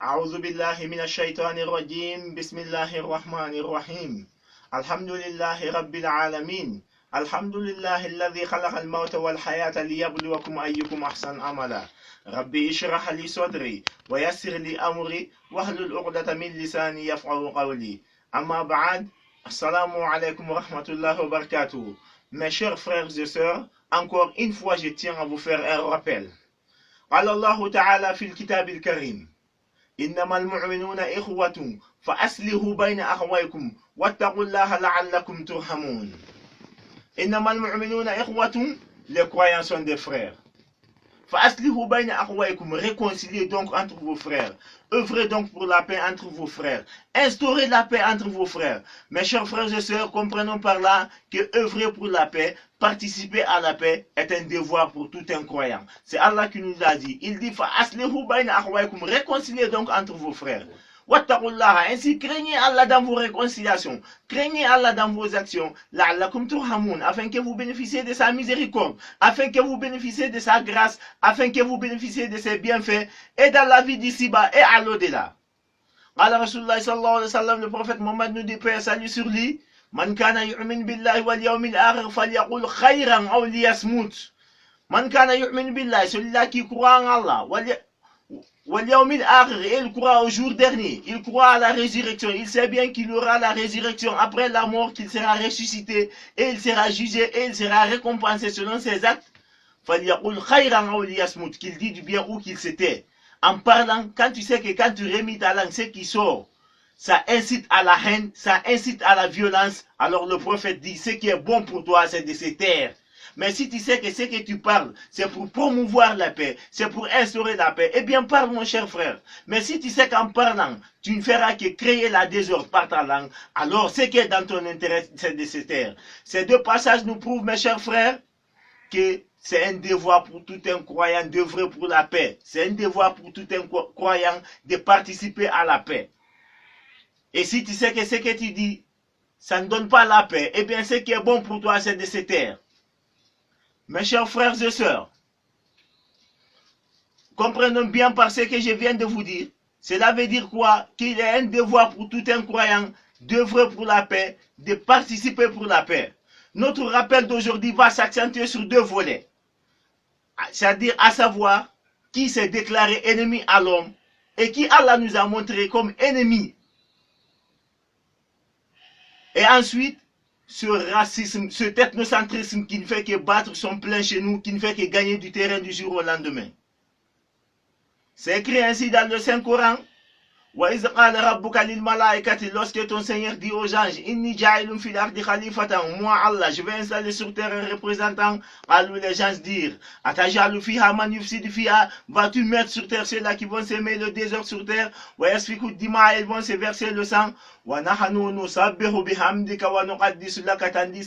أعوذ بالله من الشيطان الرجيم بسم الله الرحمن الرحيم الحمد لله رب العالمين الحمد لله الذي خلق الموت والحياة ليبلوكم أيكم أحسن عملا ربي اشرح لي صدري ويسر لي أمري واحلل عقدة من لساني يفقهوا قولي أما بعد السلام عليكم ورحمة الله وبركاته. Mes chers frères et sœurs, encore une fois je tiens à vous faire un rappel. قال الله تعالى في الكتاب الكريم إنما المؤمنون إخوة فأصلحوا بين أخويكم واتقوا الله لعلكم ترحمون. إنما المؤمنون إخوة, les croyants sont des frères. فأصلحوا بين أخويكم, réconciliez donc entre vos frères. Œuvrez donc pour la paix entre vos frères. Instaurez la paix entre vos frères. Mes chers frères et sœurs, comprenons par là que œuvrer pour la paix, participer à la paix est un devoir pour tout un croyant. C'est Allah qui nous a dit. Il dit فأصلحوا بين أخويكم, réconciliez donc entre vos frères. Ainsi craignez Allah dans vos réconciliations, craignez Allah dans vos actions, afin que vous bénéficiez de sa miséricorde, afin que vous bénéficiez de sa grâce, afin que vous bénéficiez de ses bienfaits, et dans la vie d'ici-bas et à l'au-delà. Le prophète Mohammed nous dit paix et salut sur lui. Man kana yu'min billahi wal yawmil akhir falyaqul khayran aw liyasmut. Man kana yu'min billahi, celui-là qui croit en Allah, il croit au jour dernier, il croit à la résurrection, il sait bien qu'il aura la résurrection après la mort, qu'il sera ressuscité et il sera jugé et il sera récompensé selon ses actes. Qu'il dit du bien ou qu'il s'était. En parlant, quand tu sais que quand tu remis ta langue, ce qui sort, ça incite à la haine, ça incite à la violence, alors le prophète dit, ce qui est bon pour toi, c'est de se taire. Mais si tu sais que ce que tu parles, c'est pour promouvoir la paix, c'est pour instaurer la paix, eh bien parle mon cher frère. Mais si tu sais qu'en parlant, tu ne feras que créer la désordre par ta langue, alors ce qui est dans ton intérêt, c'est de se taire. Ces deux passages nous prouvent, mes chers frères, que c'est un devoir pour tout un croyant d'œuvrer pour la paix. C'est un devoir pour tout un croyant de participer à la paix. Et si tu sais que ce que tu dis, ça ne donne pas la paix, eh bien ce qui est bon pour toi, c'est de se taire. Mes chers frères et sœurs, comprenons bien par ce que je viens de vous dire. Cela veut dire quoi? Qu'il est un devoir pour tout un croyant d'œuvrer pour la paix, de participer pour la paix. Notre rappel d'aujourd'hui va s'accentuer sur deux volets. C'est-à-dire à savoir qui s'est déclaré ennemi à l'homme et qui Allah nous a montré comme ennemi. Et ensuite, ce racisme, ce ethnocentrisme qui ne fait que battre son plein chez nous, qui ne fait que gagner du terrain du jour au lendemain. C'est écrit ainsi dans le Saint-Coran. Lorsque ton Seigneur dit aux anges, moi Allah, je vais installer sur terre un représentant, alors les gens dirent, vas-tu mettre sur terre ceux-là qui vont s'aimer le désordre sur terre, ils vont se verser le sang, tandis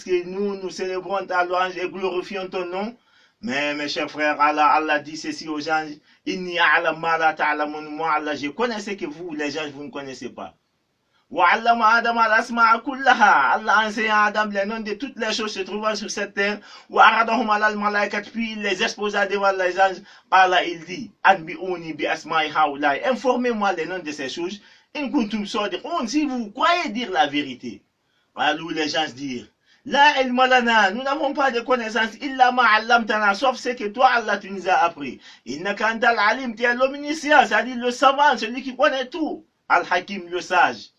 que nous célébrons ta louange et glorifions ton nom. Mais mes chers frères, Allah dit ceci aux gens, moi Allah, je connais ce que vous, les gens, vous ne connaissez pas. Allah enseigne à Adam les noms de toutes les choses se trouvant sur cette terre. Puis il les exposa devant les anges. Allah il dit, informez-moi les noms de ces choses. Si vous croyez dire la vérité. Alors les gens dirent, la ilma lana, nous n'avons pas de connaissances illa ma allamtana, sauf ce que toi Allah tu nous as appris. Innaka antal alim, tu es l'omniscient, c'est-à-dire le savant, celui qui connaît tout. Al-Hakim, le sage.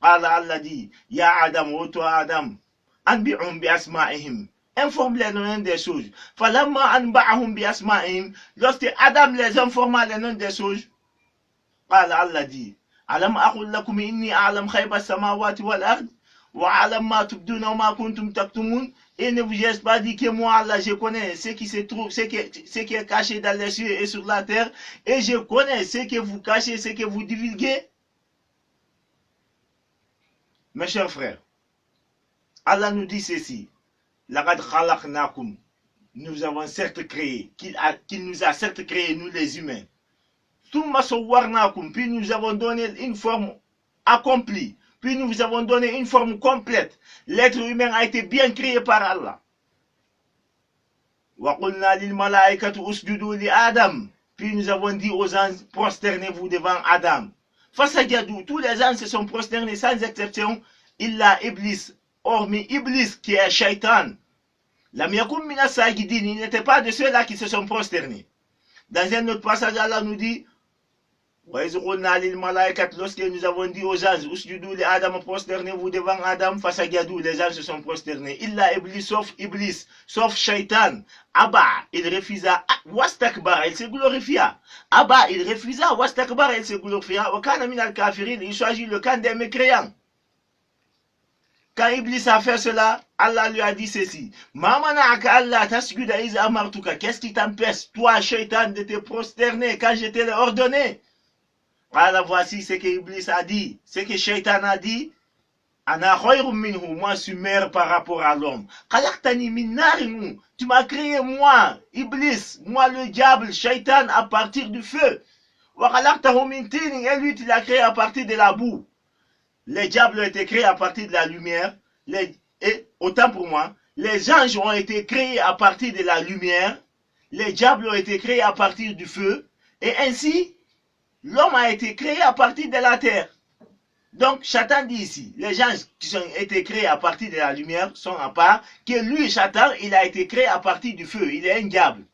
Allah dit, ya Adam, ô toi Adam, anbi'hum bi asma'ihim, informe les noms des choses. Falamma anba'ahum bi asma'ihim, lorsque Adam les informa les noms des choses, Allah dit, alam aqul lakum inni a'lam khayba samawati wal ard. Et ne vous ai pas dit que moi, Allah, je connais ce qui se trouve, ce qui est caché dans les cieux et sur la terre, et je connais ce que vous cachez, ce que vous divulguez. Mes chers frères, Allah nous dit ceci, nous avons certes créé, qu'il nous a certes créé, nous les humains. Puis nous avons donné une forme accomplie. Puis nous vous avons donné une forme complète. L'être humain a été bien créé par Allah. Puis nous avons dit aux anges, prosternez-vous devant Adam. Fasajadou, tous les anges se sont prosternés sans exception. Illa Iblis, hormis Iblis qui est Shaitan. Lam yakum mina sajidin, il n'était pas de ceux-là qui se sont prosternés. Dans un autre passage, Allah nous dit, lorsque nous avons dit aux anges, usjudou li Adam, prosternez-vous devant Adam, fasajadou, les anges se sont prosternés. Illa Iblis, sauf Shaitan. Abba, il refusa, wastakbar, il se glorifia. Abba, il refusa, wastakbar, il se glorifia. Wakana min al-kafirin, il choisit le camp des mécréants. Quand Iblis a fait cela, Allah lui a dit ceci. Qu'est-ce qui t'empêche, toi, Shaitan, de te prosterner quand je te l'ai ordonné? Alors voici ce que Iblis a dit. Ce que Shaitan a dit. Moi, je suis meilleur par rapport à l'homme. Tu m'as créé, moi, Iblis, moi, le diable, Shaitan, à partir du feu. Et lui, tu l'as créé à partir de la boue. Les diables ont été créés à partir de la lumière. Et autant pour moi, les anges ont été créés à partir de la lumière. Les diables ont été créés à partir du feu. Et ainsi, l'homme a été créé à partir de la terre. Donc, Satan dit ici, les anges qui ont été créés à partir de la lumière sont à part, que lui, Satan, il a été créé à partir du feu. Il est un diable.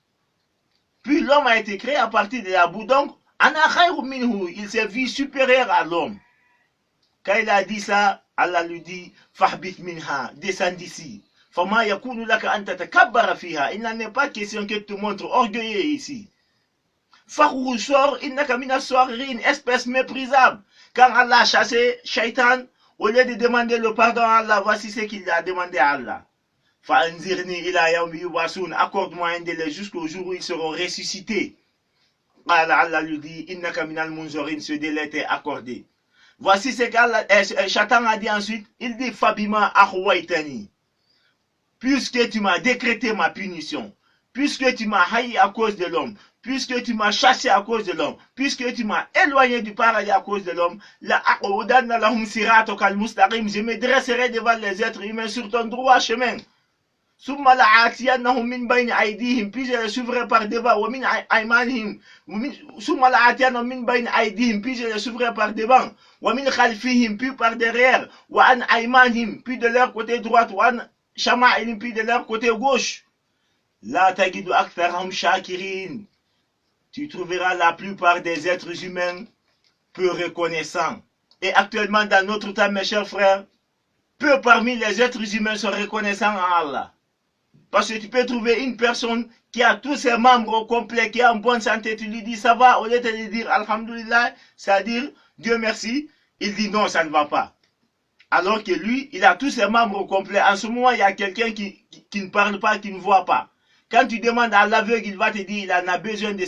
Puis l'homme a été créé à partir de la boue. Donc, il s'est vu supérieur à l'homme. Quand il a dit ça, Allah lui dit, Fahbit minha, descends d'ici. Fama yakunu laka anta takabbara fiha. Il n'en est pas question que tu te montres orgueilleux ici. Fakhou sort, innaka mina soirin, espèce méprisable. Quand Allah a chassé Shaitan, au lieu de demander le pardon à Allah, voici ce qu'il a demandé à Allah. Fa'anzirni ila yawmi yubasun, accorde-moi un délai jusqu'au jour où ils seront ressuscités. Allah lui dit, innaka minal munzorin, ce délai t'est accordé. Voici ce que Satan a dit ensuite. Il dit, Fabima akhwaitani. Puisque tu m'as décrété ma punition, puisque tu m'as haï à cause de l'homme, puisque tu m'as chassé à cause de l'homme, puisque tu m'as éloigné du paradis à cause de l'homme, je me dresserai devant les êtres humains sur ton droit chemin. Puis je les suivrai par devant, puis je les suivrai par devant, puis par derrière, puis de leur côté droit, puis de leur côté gauche. Tu trouveras la plupart des êtres humains peu reconnaissants. Et actuellement dans notre temps, mes chers frères, peu parmi les êtres humains sont reconnaissants à Allah. Parce que tu peux trouver une personne qui a tous ses membres au complet, qui est en bonne santé, tu lui dis ça va, au lieu de lui dire Alhamdulillah, c'est-à-dire Dieu merci, il dit non, ça ne va pas. Alors que lui, il a tous ses membres au complet. En ce moment, il y a quelqu'un qui ne parle pas, qui ne voit pas. Quand tu demandes à l'aveugle, il va te dire il en a besoin de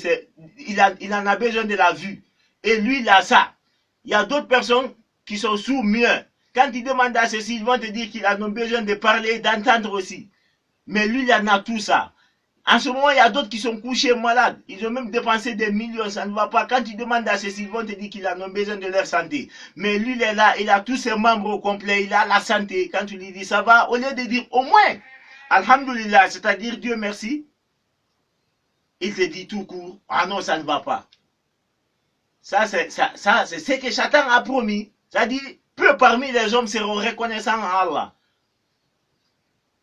il en a besoin de la vue. Et lui, il a ça. Il y a d'autres personnes qui sont sourds mieux. Quand tu demandes à ceci, ils vont te dire qu'il a besoin de parler, d'entendre aussi. Mais lui, il en a tout ça. En ce moment, il y a d'autres qui sont couchés malades. Ils ont même dépensé des millions, ça ne va pas. Quand tu demandes à ceci, ils vont te dire qu'il a besoin de leur santé. Mais lui, il est là, il a tous ses membres au complet, il a la santé. Quand tu lui dis ça va, au lieu de dire au moins, Alhamdulillah, c'est-à-dire Dieu merci, il te dit tout court, ah non, ça ne va pas. Ça, c'est ce que Satan a promis. C'est-à-dire, peu parmi les hommes seront reconnaissants à Allah.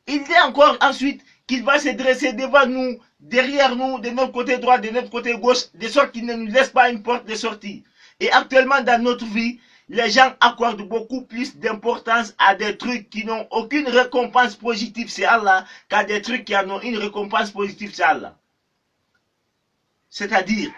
Il dit encore ensuite qu'il va se dresser devant nous, derrière nous, de notre côté droit, de notre côté gauche, de sorte qu'il ne nous laisse pas une porte de sortie. Et actuellement, dans notre vie, les gens accordent beaucoup plus d'importance à des trucs qui n'ont aucune récompense positive, c'est Allah, qu'à des trucs qui en ont une récompense positive, c'est Allah. C'est-à-dire,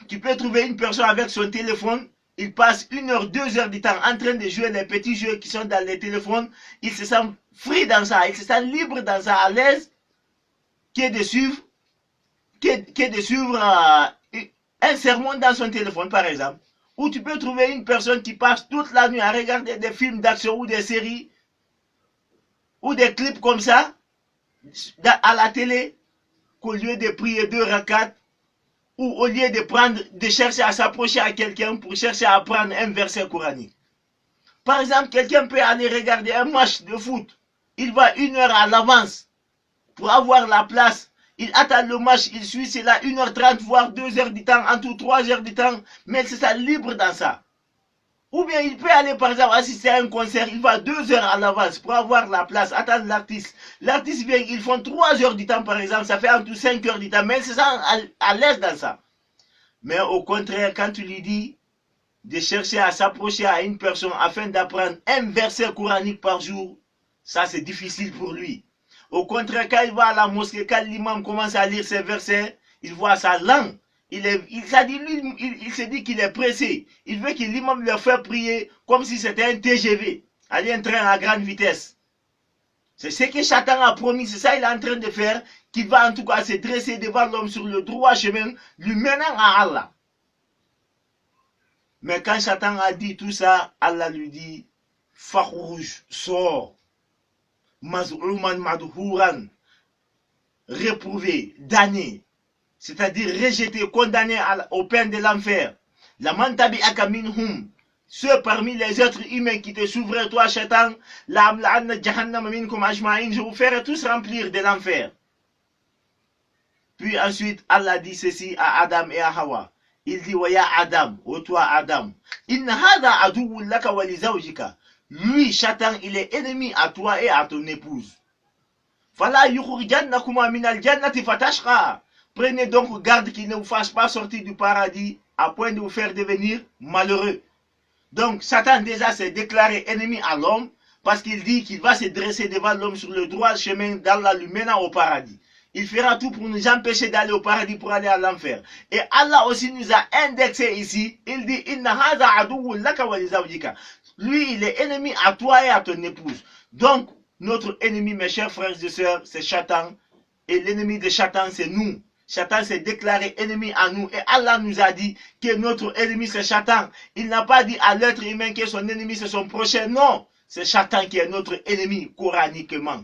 tu peux trouver une personne avec son téléphone, il passe 1 heure, 2 heures du temps en train de jouer les petits jeux qui sont dans les téléphones, il se sent free dans ça, il se sent libre dans ça, à l'aise, qui est de suivre un sermon dans son téléphone, par exemple. Ou tu peux trouver une personne qui passe toute la nuit à regarder des films d'action ou des séries, ou des clips comme ça, à la télé, qu'au lieu de prier 2 rakats, ou au lieu de chercher à s'approcher à quelqu'un pour chercher à apprendre un verset coranique. Par exemple, quelqu'un peut aller regarder un match de foot. Il va 1 heure à l'avance pour avoir la place. Il attend le match, il suit cela 1h30, voire 2 heures du temps, en tout 3 heures du temps, mais c'est ça, libre dans ça. Ou bien il peut aller par exemple assister à un concert, il va 2 heures à l'avance pour avoir la place, attendre l'artiste. L'artiste vient, ils font 3 heures du temps par exemple, ça fait en tout 5 heures du temps, mais c'est ça à l'aise dans ça. Mais au contraire, quand tu lui dis de chercher à s'approcher à une personne afin d'apprendre un verset coranique par jour, ça c'est difficile pour lui. Au contraire, quand il va à la mosquée, quand l'imam commence à lire ses versets, il voit sa langue. Il se dit qu'il est pressé. Il veut que l'imam leur fasse prier comme si c'était un TGV, aller un train à grande vitesse. C'est ce que Satan a promis, c'est ça qu'il est en train de faire, qu'il va en tout cas se dresser devant l'homme sur le droit chemin, lui menant à Allah. Mais quand Satan a dit tout ça, Allah lui dit, Fakhrouj, sors, Maz'ouman madhouran, réprouvé, damné, c'est-à-dire rejeté, condamné au pain de l'enfer. La mantabi akaminhum, ceux parmi les êtres humains qui te suivraient, toi, Satan, je vous ferai tous remplir de l'enfer. Puis ensuite, Allah dit ceci à Adam et à Hawa. Il dit, Waya Adam, ô toi Adam, inna hada aduwwun laka wa li zawjika. Lui, Satan, il est ennemi à toi et à ton épouse. Fala yukhrijannakuma min al-jannati fatashqa. Prenez donc garde qu'il ne vous fasse pas sortir du paradis à point de vous faire devenir malheureux. Donc, Satan déjà s'est déclaré ennemi à l'homme parce qu'il dit qu'il va se dresser devant l'homme sur le droit chemin d'Allah lui menant au paradis. Il fera tout pour nous empêcher d'aller au paradis, pour aller à l'enfer. Et Allah aussi nous a indexé ici. Il dit, Inna hadha aduwwun laka wa li zawjika. Lui, il est ennemi à toi et à ton épouse. Donc, notre ennemi, mes chers frères et sœurs, c'est Satan. Et l'ennemi de Satan, c'est nous. Satan s'est déclaré ennemi à nous. Et Allah nous a dit que notre ennemi, c'est Satan. Il n'a pas dit à l'être humain que son ennemi, c'est son prochain. Non, c'est Satan qui est notre ennemi coraniquement.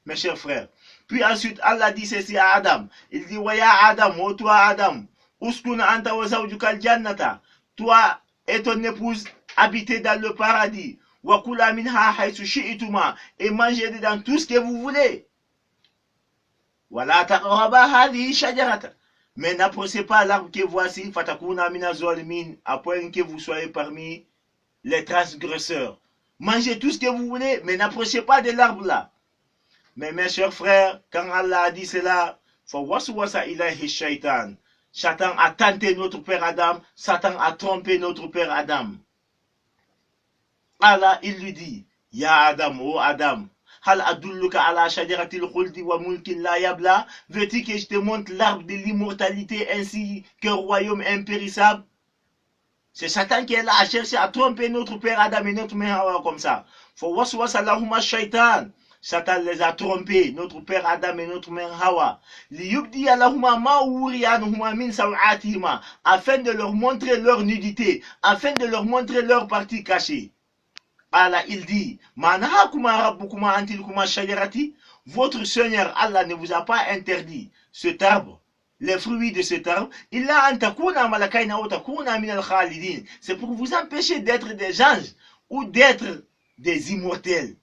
Mes chers frères. Puis ensuite, Allah dit ceci à Adam. Il dit, Waya Adam, ô toi Adam, uskuna anta wa zawjuka al-jannata. Toi et ton épouse habitez dans le paradis. Wa kula minha haythu shi'tuma. Et mangez dedans tout ce que vous voulez. Wala taqraba hadhihi shajarata. Mais n'approchez pas l'arbre que voici, fatakuna mina zalimin, à point que vous soyez parmi les transgresseurs. Mangez tout ce que vous voulez, mais n'approchez pas de l'arbre là. Mais mes chers frères, quand Allah a dit cela, Satan a tenté notre père Adam, Satan a trompé notre père Adam. Allah, il lui dit, Ya Adam, ô Adam, hal adulluka ala shajaratil khuldi wa mulkin la yabla, veux-tu que je te montre l'arbre de l'immortalité ainsi qu'un royaume impérissable? C'est Satan qui est là à chercher à tromper notre père Adam et notre mère Hawa comme ça. Shaitan. Satan les a trompés, notre père Adam et notre mère Hawa, afin de leur montrer leur nudité, afin de leur montrer leur partie cachée. Allah, il dit, votre Seigneur Allah ne vous a pas interdit cet arbre, les fruits de cet arbre, c'est pour vous empêcher d'être des anges ou d'être des immortels.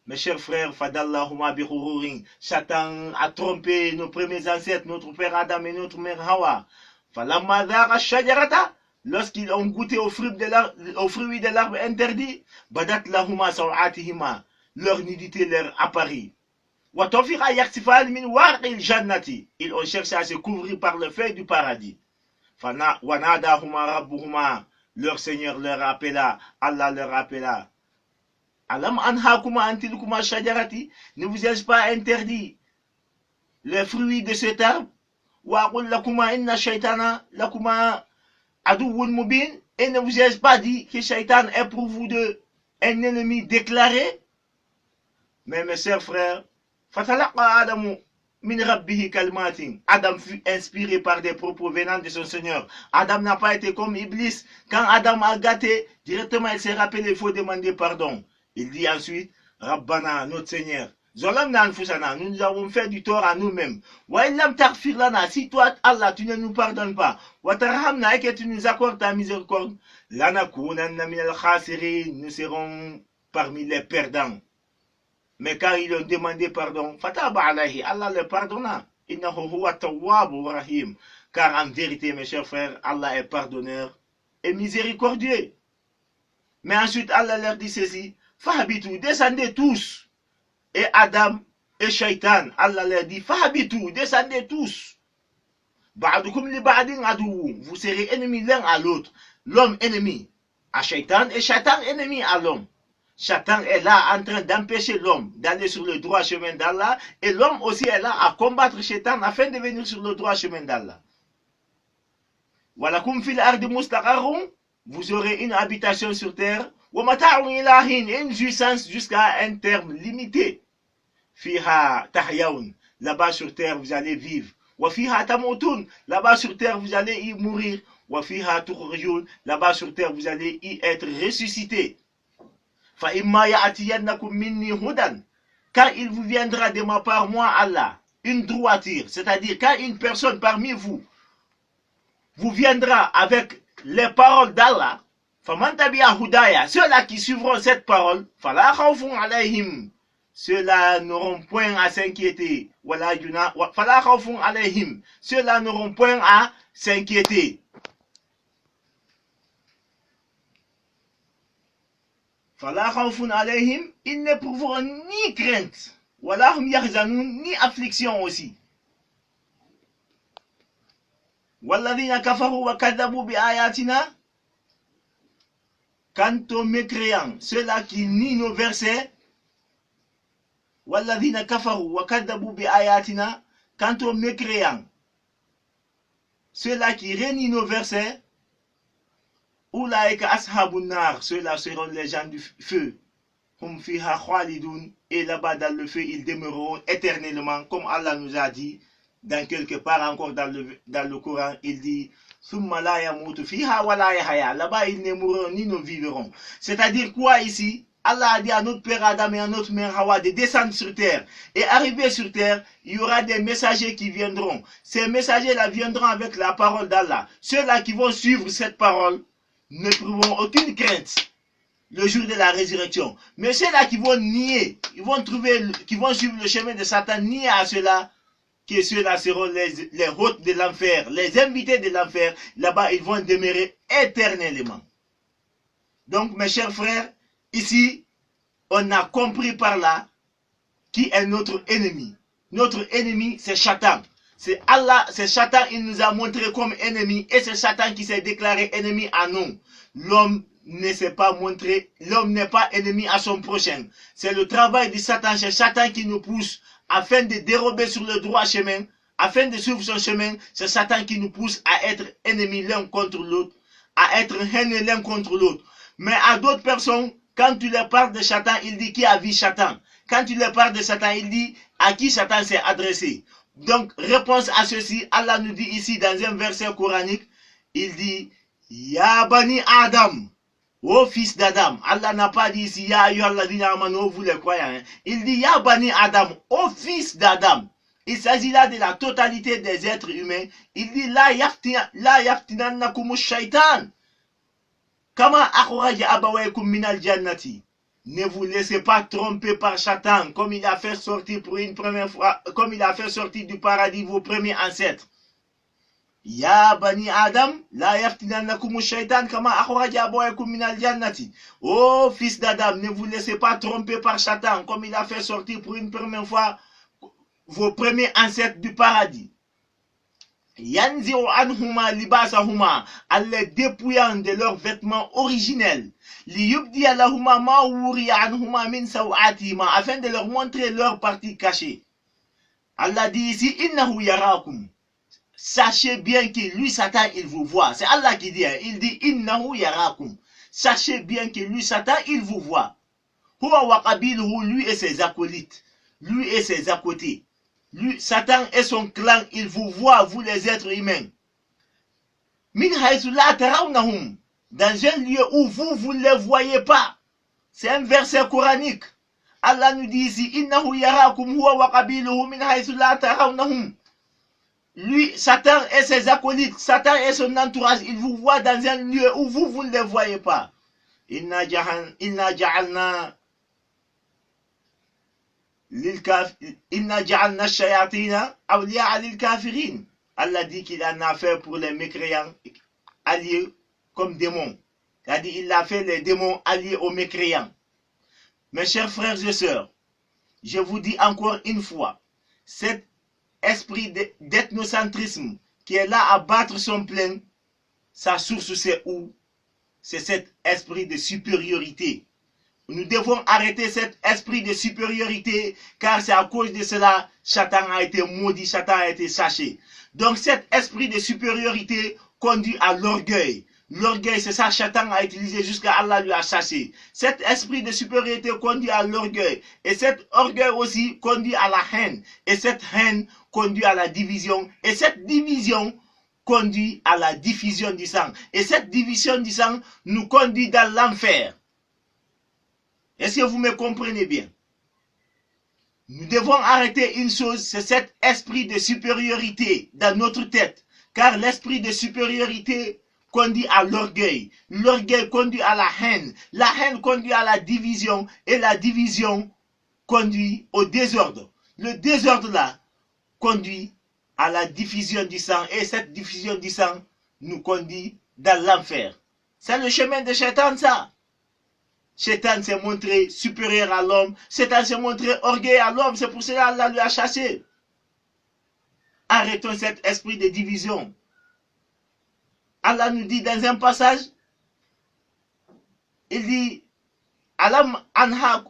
Mes chers frères, Fadallahuma bihururin, Satan a trompé nos premiers ancêtres, notre père Adam et notre mère Hawa. Falamma shajarata, lorsqu'ils ont goûté aux fruits de l'arbre interdit, badat lahuma sawatihima, leur nudité leur apparut. Wa tawfiqa yaktifan min warqil jannati, ils ont cherché à se couvrir par le feu du paradis. Wa nadahuma rabbuhuma, leur Seigneur leur appela, Allah leur appela. Alam anhakuma antilkuma shajarati, ne vous ai-je pas interdit les fruits de cet arbre? Wa aqul lakuma inna shaytana lakuma aduwwun mubin, et ne vous ai-je pas dit que Shaitan est pour vous deux un ennemi déclaré? Mais mes chers frères, fatalaqa Adamu min rabbihi kalmatin. Adam fut inspiré par des propos venant de son Seigneur. Adam n'a pas été comme Iblis. Quand Adam a gâté, directement il s'est rappelé, il faut demander pardon. Il dit ensuite, Rabbana, notre Seigneur, nous nous avons fait du tort à nous-mêmes. Si toi, Allah, tu ne nous pardonnes pas, et que tu nous accordes ta miséricorde, nous serons parmi les perdants. Mais quand ils ont demandé pardon, Allah leur pardonna. Innahu huwa tawwabur rahim. Car en vérité, mes chers frères, Allah est pardonneur et miséricordieux. Mais ensuite, Allah leur dit ceci, Fahabitu, descendez tous. Et Adam et Shaitan, Allah leur dit, Fahabitu, descendez tous. Ba'dukum li ba'din aduwwun. Vous serez ennemis l'un à l'autre. L'homme ennemi à Shaitan et Shaitan ennemi à l'homme. Shaitan est là en train d'empêcher l'homme d'aller sur le droit chemin d'Allah et l'homme aussi est là à combattre Shaitan afin de venir sur le droit chemin d'Allah. Walakum fil ardi mustaqarrun, vous aurez une habitation sur terre, wa mata'un ila hin, une jouissance jusqu'à un terme limité. Fiha tahyaun, là-bas sur terre vous allez vivre. Wa fiha tamutun, là-bas sur terre vous allez y mourir. Wa fiha tukhrajun, là-bas sur terre vous allez y être ressuscité. Fa imma ya'tiyannakum minni hudan, quand il vous viendra de ma part, moi Allah, une droiture, c'est-à-dire quand une personne parmi vous viendra avec les paroles d'Allah, faman tabi'a hudaya, ceux-là qui suivront cette parole, fala khawfun alayhim, ceux-là n'auront point à s'inquiéter. Fala khawfun alayhim, ceux-là n'auront point à s'inquiéter. Fala khawfun alayhim, ils n'éprouveront ni crainte, wala hum yahzanun, ni affliction aussi. Walladhina kafaru wa kadhabu bi ayatina, quant aux mécréants, ceux-là qui nient nos versets, walladhina kafaru wa kadhabu bi ayatina, quant aux mécréants, ceux-là qui renient nos versets, ulaika ashabun nar, ceux-là seront les gens du feu. Hum fiha khalidun, et là-bas dans le feu ils demeureront éternellement, comme Allah nous a dit dans quelque part encore dans le Coran, il dit summa la yamutu fiha wa la yahya, là-bas ils ne mourront ni ne vivront. C'est-à-dire quoi ici? Allah a dit à notre père Adam et à notre mère Hawa de descendre sur terre. Et arriver sur terre, il y aura des messagers qui viendront. Ces messagers-là viendront avec la parole d'Allah. Ceux-là qui vont suivre cette parole n'éprouveront aucune crainte le jour de la résurrection. Mais ceux-là qui vont nier, qui vont suivre le chemin de Satan, nier à cela, que ceux-là seront les hôtes de l'enfer, les invités de l'enfer. Là-bas, ils vont demeurer éternellement. Donc, mes chers frères, ici, on a compris par là qui est notre ennemi. Notre ennemi, c'est Satan. C'est Allah, c'est Satan, il nous a montré comme ennemi, et c'est Satan qui s'est déclaré ennemi à nous. L'homme ne s'est pas montré, l'homme n'est pas ennemi à son prochain. C'est le travail de Satan, c'est Satan qui nous pousse afin de dérober sur le droit chemin, afin de suivre son chemin. C'est Satan qui nous pousse à être ennemis l'un contre l'autre, à être haineux l'un contre l'autre. Mais à d'autres personnes, quand tu leur parles de Satan, il dit qui a vu Satan. Quand tu leur parles de Satan, il dit à qui Satan s'est adressé. Donc, réponse à ceci, Allah nous dit ici dans un verset coranique, il dit Ya bani Adam, ô fils d'Adam. Allah n'a pas dit ici Ya ayyuhalladhina amanu, vous les croyants. Il dit Ya bani Adam, ô fils d'Adam. Il s'agit là de la totalité des êtres humains. Il dit La yaftinannakumu shaitan kama akhraja abawaykum minal jannati. Ne vous laissez pas tromper par Satan, comme il a fait sortir pour une première fois, comme il a fait sortir du paradis vos premiers ancêtres. Ya bani Adam, la yaftinannakum shaitan kama akhraja abawaykum minal jannati. Oh fils d'Adam, ne vous laissez pas tromper par Satan, comme il a fait sortir pour une première fois vos premiers ancêtres du paradis. Yanzi'u anhuma libasahuma, en les dépouillant de leurs vêtements originels. Liyubdiya lahuma ma wuriya anhuma min sawatihima, afin de leur montrer leur partie cachée. Allah dit ici, innahu yarakum. Sachez bien que lui, Satan, il vous voit. C'est Allah qui dit, il dit, innahu yarakum. Sachez bien que lui, Satan, il vous voit. Huwa wa qabiluhu, lui et ses acolytes, lui et ses à côté. Lui, Satan et son clan, ils vous voient, vous les êtres humains. Min haythu la tarawnahum, dans un lieu où vous ne les voyez pas. C'est un verset coranique. Allah nous dit ici, innahu yarakum huwa wa qabiluhu min haythu la tarawnahum. Lui, Satan et ses acolytes, Satan et son entourage, ils vous voient dans un lieu où vous ne les voyez pas. Inna ja'alna Inna ja'alna shayatina awliya lil kafirin. Allah dit qu'il en a fait pour les mécréants alliés comme démons. C'est-à-dire il a fait les démons alliés aux mécréants. Mes chers frères et sœurs, je vous dis encore une fois, cet esprit d'ethnocentrisme qui est là à battre son plein, sa source c'est où? C'est cet esprit de supériorité. Nous devons arrêter cet esprit de supériorité, car c'est à cause de cela Satan a été maudit, Satan a été chassé. Donc cet esprit de supériorité conduit à l'orgueil. L'orgueil, c'est ça Satan a utilisé jusqu'à Allah lui a chassé. Cet esprit de supériorité conduit à l'orgueil. Et cet orgueil aussi conduit à la haine. Et cette haine conduit à la division. Et cette division conduit à la diffusion du sang. Et cette division du sang nous conduit dans l'enfer. Est-ce que vous me comprenez bien? Nous devons arrêter une chose, c'est cet esprit de supériorité dans notre tête. Car l'esprit de supériorité conduit à l'orgueil. L'orgueil conduit à la haine. La haine conduit à la division. Et la division conduit au désordre. Le désordre là conduit à la diffusion du sang. Et cette diffusion du sang nous conduit dans l'enfer. C'est le chemin de Shaitan ça. Satan s'est montré supérieur à l'homme. Satan s'est montré orgueilleux à l'homme. C'est pour cela qu'Allah lui a chassé. Arrêtons cet esprit de division. Allah nous dit dans un passage, il dit, Alam anha.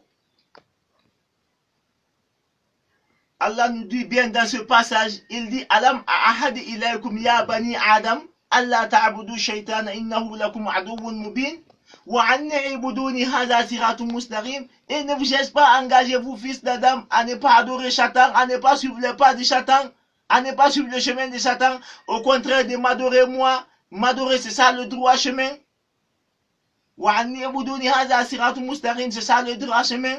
Allah nous dit bien dans ce passage, il dit, Alam ahad ilaykum ya bani Adam, Allah ta'budu shaytana innahu lakum aduwwun mubin. Et ne vous cherchez pas, engagez-vous, fils d'Adam, à ne pas adorer Satan, à ne pas suivre les pas de Satan, à ne pas suivre le chemin de Satan. Au contraire de m'adorer moi, m'adorer c'est ça le droit chemin. C'est ça le droit chemin.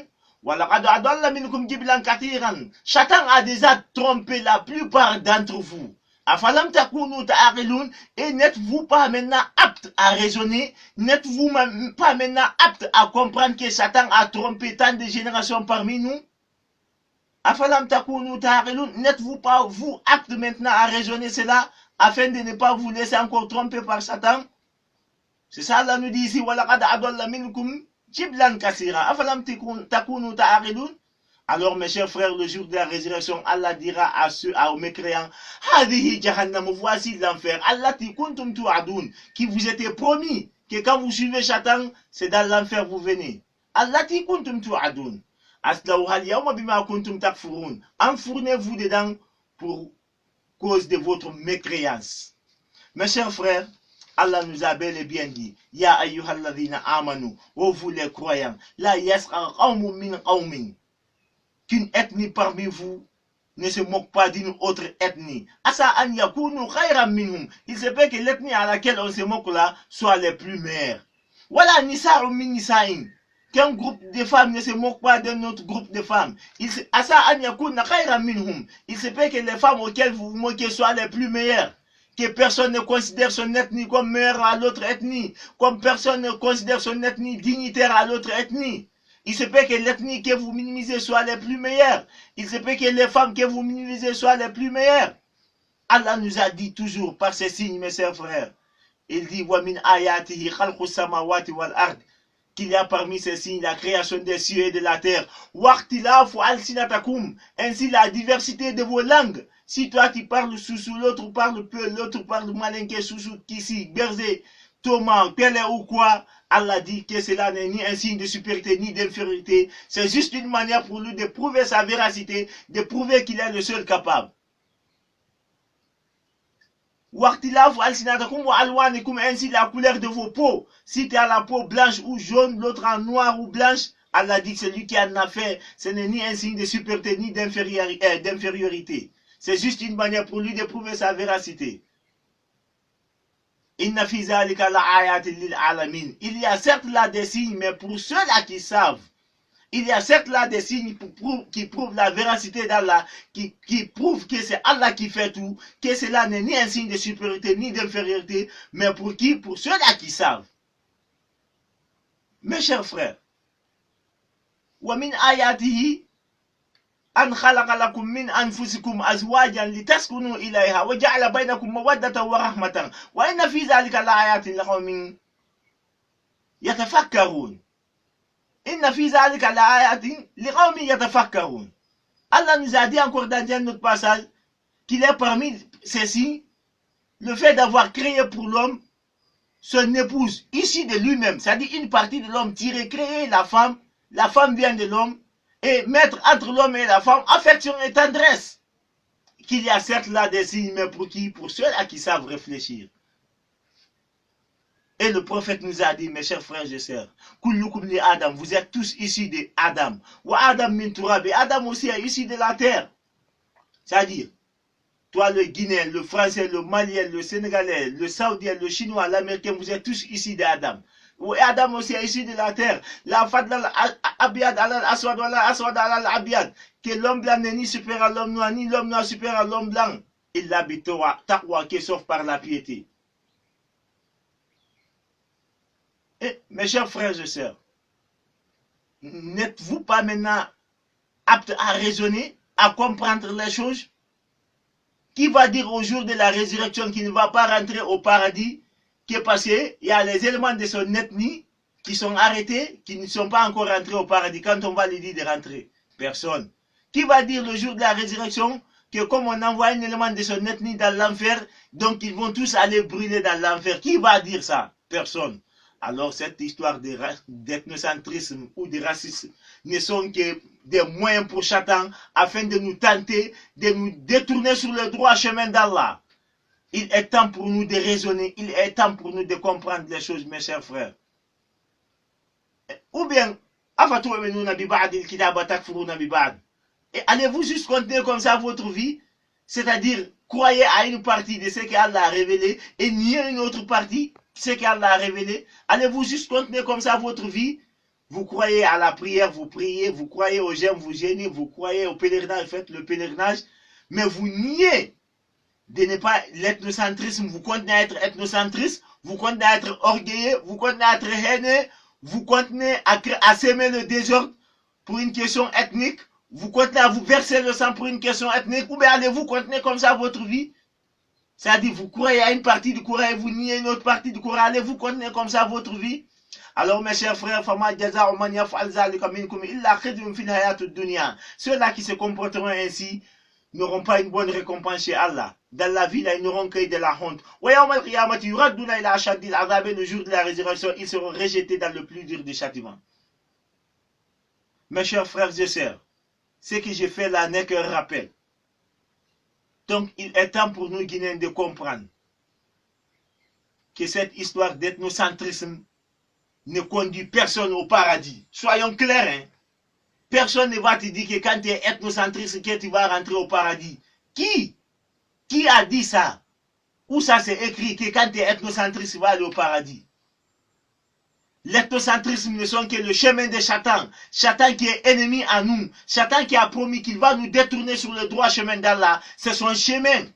Satan a déjà trompé la plupart d'entre vous. Et n'êtes-vous pas maintenant apte à raisonner? N'êtes-vous pas maintenant apte à comprendre que Satan a trompé tant de générations parmi nous? N'êtes-vous pas vous apte maintenant à raisonner cela afin de ne pas vous laisser encore tromper par Satan? C'est ça Allah nous dit ici. Alors mes chers frères, le jour de la résurrection, Allah dira aux mécréants, voici l'enfer, qui vous était promis que quand vous suivez Satan, c'est dans l'enfer vous venez. Enfournez-vous dedans pour cause de votre mécréance. Mes chers frères, Allah nous a bel et bien dit, Ya ayyuhalladhina amanu, ô vous les croyants, la yasqa qawmun min qawmin. Qu'une ethnie parmi vous ne se moque pas d'une autre ethnie. Asa an yakunu khayran minhum. Il se peut que l'ethnie à laquelle on se moque là soit les plus meilleures. Voilà nisa'un min nisa'in. Qu'un groupe de femmes ne se moque pas d'un autre groupe de femmes. Asa an yakunu khayran minhum. Il se peut que les femmes auxquelles vous vous moquez soient les plus meilleures. Que personne ne considère son ethnie comme meilleure à l'autre ethnie. Comme personne ne considère son ethnie dignitaire à l'autre ethnie. Il se peut que l'ethnie que vous minimisez soit les plus meilleures. Il se peut que les femmes que vous minimisez soient les plus meilleures. Allah nous a dit toujours par ces signes, mes chers frères. Il dit, وَمِنْ آيَاتِهِ خَلْقُ السَّمَاوَاتِ وَالْأَرْضِ, qu'il y a parmi ces signes la création des cieux et de la terre. وَاخْتِلَافُ أَلْسِنَتَكُمْ, ainsi la diversité de vos langues. Si toi tu parles Soussou, l'autre parle peu, l'autre parle Malinké, Soussou, Kissi, Berzé, Thomas, Pelé ou quoi, Allah dit que cela n'est ni un signe de supériorité ni d'infériorité. C'est juste une manière pour lui de prouver sa véracité, de prouver qu'il est le seul capable. Ainsi la couleur de vos peaux. Si tu as la peau blanche ou jaune, l'autre en noir ou blanche, Allah dit que celui qui en a fait, ce n'est ni un signe de supériorité ni d'infériorité. C'est juste une manière pour lui de prouver sa véracité. Il y a certes là des signes, mais pour ceux-là qui savent, il y a certes là des signes qui prouvent la véracité d'Allah, qui prouvent que c'est Allah qui fait tout, que cela n'est ni un signe de supériorité ni d'infériorité, mais pour qui? Pour ceux-là qui savent. Mes chers frères, وَمِنْ آيَاتِهِ أن خلق لكم من أنفسكم أزواجا لتسكنوا إليها وجعل بينكم مودة ورحمة وإن في ذلك لآيات لقوم يتفكرون. إن في ذلك لآيات لقوم يتفكرون. Allah nous a dit encore dans un autre passage qu'il est parmi ceux-ci le fait d'avoir créé pour l'homme son épouse issue de lui-même, c'est-à-dire une partie de l'homme tirée, créer la femme vient de l'homme, et mettre entre l'homme et la femme affection et tendresse. Qu'il y a certes là des signes, mais pour qui? Pour ceux-là qui savent réfléchir. Et le prophète nous a dit, mes chers frères et sœurs, Kullukum li Adam, vous êtes tous issus de Adam. Wa Adam min turab, et Adam aussi est issu de la terre. C'est-à-dire, toi le Guinéen, le Français, le Malien, le Sénégalais, le Saoudien, le Chinois, l'Américain, vous êtes tous issus d'Adam. Et Adam aussi est issu de la terre. La fadla al-abiyad al-aswad al-aswad al-abiyad. Que l'homme blanc n'est ni supérieur à l'homme noir, ni l'homme noir supérieur à l'homme blanc. Il l'habite taqwa qui sauf par la piété. Et mes chers frères et sœurs, n'êtes-vous pas maintenant aptes à raisonner, à comprendre les choses? Qui va dire au jour de la résurrection qu'il ne va pas rentrer au paradis, qui est passé, il y a les éléments de son ethnie qui sont arrêtés, qui ne sont pas encore rentrés au paradis, quand on va lui dire de rentrer? Personne. Qui va dire le jour de la résurrection que comme on envoie un élément de son ethnie dans l'enfer, donc ils vont tous aller brûler dans l'enfer? Qui va dire ça? Personne. Alors cette histoire d'ethnocentrisme ou de racisme ne sont que des moyens pour Satan afin de nous tenter, de nous détourner sur le droit chemin d'Allah. Il est temps pour nous de raisonner, il est temps pour nous de comprendre les choses, mes chers frères. Ou bien, et allez-vous juste continuer comme ça votre vie? C'est-à-dire, croyez à une partie de ce qu'Allah a révélé et nier une autre partie, ce qu'Allah a révélé. Allez-vous juste continuer comme ça votre vie? Vous croyez à la prière, vous priez, vous croyez au jeûne, vous jeûnez, vous croyez au pèlerinage, faites le pèlerinage, mais vous niez de ne pas l'ethnocentrisme, vous continuez à être ethnocentriste, vous continuez à être orgueilleux, vous continuez à être haineux, vous continuez à s'aimer le désordre pour une question ethnique, vous continuez à vous verser le sang pour une question ethnique, ou bien allez-vous continuer comme ça votre vie? C'est-à-dire, vous croyez à une partie du Coran et vous niez une autre partie du Coran, allez-vous continuer comme ça votre vie? Alors mes chers frères, ceux-là qui se comporteront ainsi n'auront pas une bonne récompense chez Allah. Dans la vie, là, ils n'auront que de la honte. Le jour de la résurrection, ils seront rejetés dans le plus dur des châtiments. Mes chers frères et sœurs, ce que j'ai fait là n'est qu'un rappel. Donc, il est temps pour nous Guinéens de comprendre que cette histoire d'ethnocentrisme ne conduit personne au paradis. Soyons clairs, hein? Personne ne va te dire que quand tu es ethnocentriste, que tu vas rentrer au paradis. Qui a dit ça? Où ça c'est écrit que quand tu es ethnocentriste, tu vas aller au paradis? L'ethnocentrisme ne sont que le chemin de Satan. Satan qui est ennemi à nous. Satan qui a promis qu'il va nous détourner sur le droit chemin d'Allah. C'est son chemin.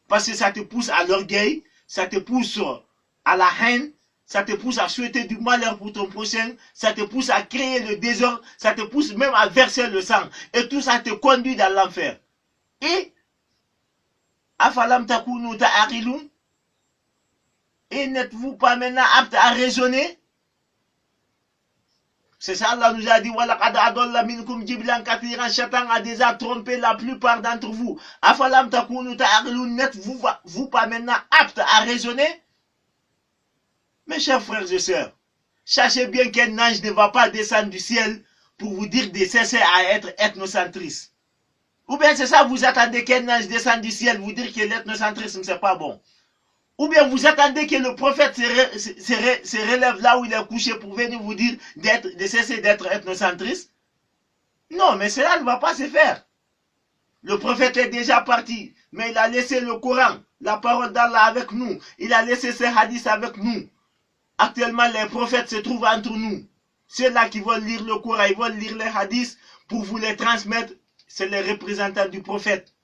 Parce que ça te pousse à l'orgueil, ça te pousse à la haine, ça te pousse à souhaiter du malheur pour ton prochain, ça te pousse à créer le désordre, ça te pousse même à verser le sang. Et tout ça te conduit dans l'enfer. Et, afalam takunu ta'aqilun, et n'êtes-vous pas maintenant apte à raisonner? C'est ça, Allah nous a dit, Satan a déjà trompé la plupart d'entre vous. Afalam takunu ta'aqilun, n'êtes-vous pas maintenant apte à raisonner? Mes chers frères et sœurs, sachez bien qu'un ange ne va pas descendre du ciel pour vous dire de cesser à être ethnocentriste. Ou bien c'est ça, vous attendez qu'un ange descende du ciel vous dire que l'ethnocentrisme c'est pas bon. Ou bien vous attendez que le prophète se relève là où il est couché pour venir vous dire de cesser d'être ethnocentriste. Non, mais cela ne va pas se faire. Le prophète est déjà parti, mais il a laissé le Coran, la parole d'Allah avec nous. Il a laissé ses hadiths avec nous. Actuellement, les prophètes se trouvent entre nous. Ceux-là qui veulent lire le Coran, ils veulent lire les hadiths pour vous les transmettre. C'est les représentants du prophète.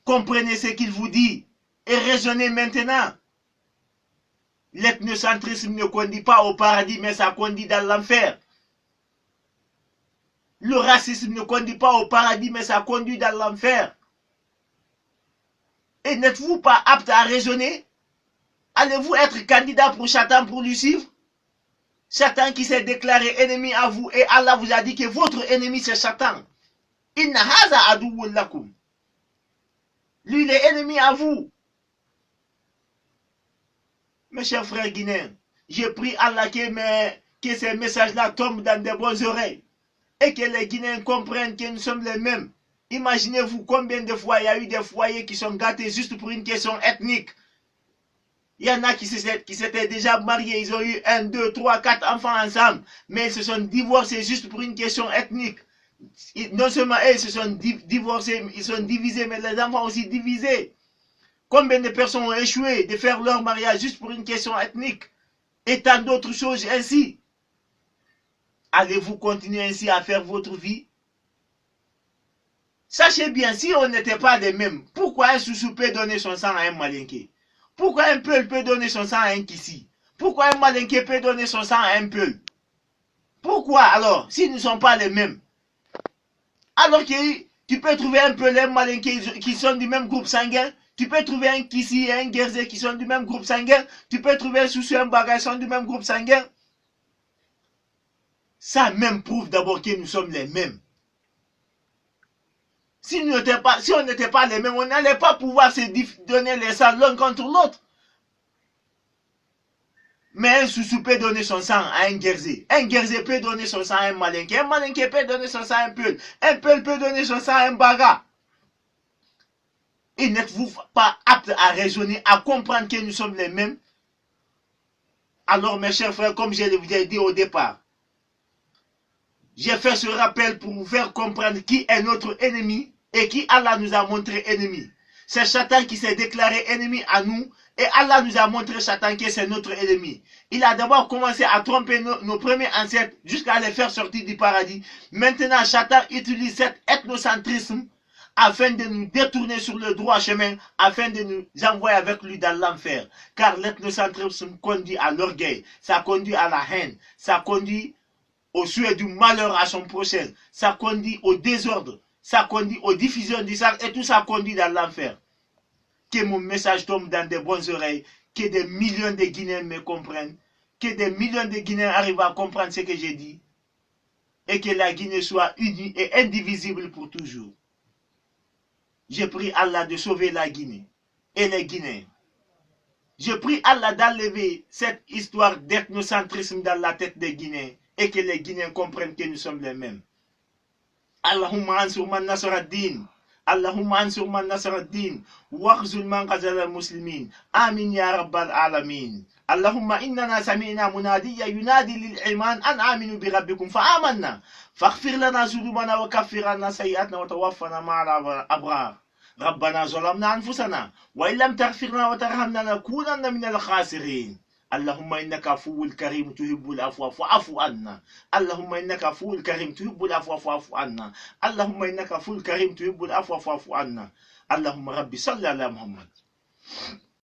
Comprenez ce qu'il vous dit et raisonnez maintenant. L'ethnocentrisme ne conduit pas au paradis, mais ça conduit dans l'enfer. Le racisme ne conduit pas au paradis, mais ça conduit dans l'enfer. Et n'êtes-vous pas apte à raisonner? Allez-vous être candidat pour Satan pour lui suivre? Satan qui s'est déclaré ennemi à vous, et Allah vous a dit que votre ennemi c'est Satan. Inna haza aduwwun lakum. Lui il est ennemi à vous. Mes chers frères guinéens, j'ai pris Allah que ces messages-là tombent dans de bonnes oreilles et que les Guinéens comprennent que nous sommes les mêmes. Imaginez-vous combien de fois il y a eu des foyers qui sont gâtés juste pour une question ethnique. Il y en a qui s'étaient déjà mariés, ils ont eu 1, 2, 3, 4 enfants ensemble, mais ils se sont divorcés juste pour une question ethnique. Non seulement eux, ils se sont divorcés, ils sont divisés, mais les enfants aussi divisés. Combien de personnes ont échoué de faire leur mariage juste pour une question ethnique? Et tant d'autres choses ainsi. Allez-vous continuer ainsi à faire votre vie? Sachez bien, si on n'était pas les mêmes, pourquoi un Soussou peut donner son sang à un Malinké? Pourquoi un Peul peut donner son sang à un Kissi? Pourquoi un Malinké peut donner son sang à un Peul? Pourquoi alors, si nous ne sommes pas les mêmes? Alors que tu peux trouver un Peul et un Malinké qui sont du même groupe sanguin, tu peux trouver un Kissi et un Guerzé qui sont du même groupe sanguin, tu peux trouver un Soussou et un Baga qui sont du même groupe sanguin. Ça même prouve d'abord que nous sommes les mêmes. Si on n'était pas les mêmes, on n'allait pas pouvoir se donner les sangs l'un contre l'autre. Mais un Soussou peut donner son sang à un Guerzé. Un Guerzé peut donner son sang à un Malinké. Un Malinké peut donner son sang à un Peul. Un Peul peut donner son sang à un Baga. Et n'êtes-vous pas apte à raisonner, à comprendre que nous sommes les mêmes? Alors mes chers frères, comme je vous ai dit au départ, j'ai fait ce rappel pour vous faire comprendre qui est notre ennemi et qui Allah nous a montré ennemi. C'est Satan qui s'est déclaré ennemi à nous et Allah nous a montré Satan que c'est notre ennemi. Il a d'abord commencé à tromper nos premiers ancêtres jusqu'à les faire sortir du paradis. Maintenant, Satan utilise cet ethnocentrisme afin de nous détourner sur le droit chemin, afin de nous envoyer avec lui dans l'enfer. Car l'ethnocentrisme conduit à l'orgueil, ça conduit à la haine, ça conduit au souhait du malheur à son prochain, ça conduit au désordre, ça conduit aux diffusions du sang et tout ça conduit dans l'enfer. Que mon message tombe dans de bonnes oreilles, que des millions de Guinéens me comprennent, que des millions de Guinéens arrivent à comprendre ce que j'ai dit et que la Guinée soit unie et indivisible pour toujours. Je prie Allah de sauver la Guinée et les Guinéens. Je prie Allah d'enlever cette histoire d'ethnocentrisme dans la tête des Guinéens et que les Guinéens comprennent que nous sommes les mêmes. Allahumma ansur man nasara ad-din. Allahumma ansur man nasara ad-din. Wakhzul man ghazala al-muslimin. Amin ya rabbal alamin. Allahumma innana sami'na munadiya yunadi lil-iman an aminu bi rabbikum fa amanna. Faghfir lana dhunubana wa kaffir anna sayyi'atina wa tawaffana ma'al abrar. ربنا ظلمنا أنفسنا وإن لم تغفر لنا وترحمنا لنكونن من الخاسرين. اللهم إنك عفو كريم تحب العفو فاعف عنا. اللهم إنك عفو كريم تحب العفو فاعف عنا. اللهم إنك عفو كريم تحب العفو فاعف عنا. اللهم ربي صل على محمد.